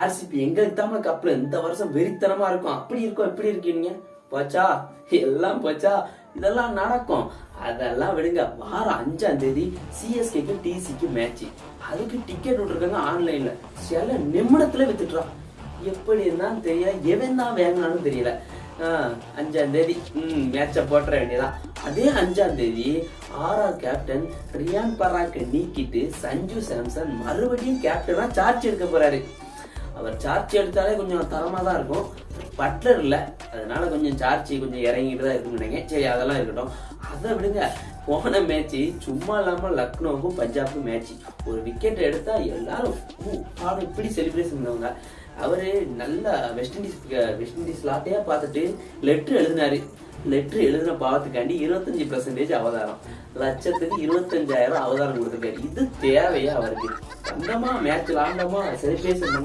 RCB எங்களுக்கு தான் கப்ல இந்த வருஷம் வெறித்தனமா இருக்கும். அப்படி இருக்கும் இப்படி இருக்கீங்க போச்சா, எல்லாம் போச்சா. இதெல்லாம் நடக்கும், அதெல்லாம் விடுங்க. வாரம் 5ஆம் தேதி சிஎஸ்கேக்கு டிசிக்கு மேட்ச். அதுக்கு டிக்கெட் விட்டுருக்காங்க ஆன்லைன்ல. சில நிமிடத்துல வித்துட்டுறான். எப்படி இருந்தாலும் தெரியல, எவன் தான் வேங்கினாலும் தெரியல. 5ஆம் தேதி மேட்சை போட்டுற வேண்டியதான். அதே 5ஆம் தேதி ஆர்ஆர் கேப்டன் ரியான் பராக்கை நீக்கிட்டு சஞ்சு சாம்சன் மறுபடியும் கேப்டனா சார்ஜ் எடுக்க போறாரு. அவர் சார்ஜ் எடுத்தாலே கொஞ்சம் தரமா தான் இருக்கும். பட்லர் இல்லை, அதனால கொஞ்சம் சார்ஜ் கொஞ்சம் இறங்கிட்டு தான் இருக்குன்னு நினைக்கிறேன். சரி, அதெல்லாம் இருக்கட்டும். அதை விடுங்க. போன மேட்ச் சும்மா இல்லாம லக்னோவுக்கும் பஞ்சாபுக்கும் மேட்ச். ஒரு விக்கெட் எடுத்தா எல்லாரும் இப்படி செலிப்ரேஷன் பண்ணுவாங்க. அவரு நல்ல வெஸ்ட் இண்டீஸ் லாட்டையா பார்த்துட்டு லெட்டர் எழுதினாரு. லெட்டர் எழுதின பாவத்துக்காண்டி 25% அவதாரம், லட்சத்துக்கு 25,000 அவதாரம் கொடுத்துருக்காரு. இது தேவையா அவருக்கு? சொந்தமா மேட்ச் ஆண்டமா செலிப்ரேஷன் பண்ண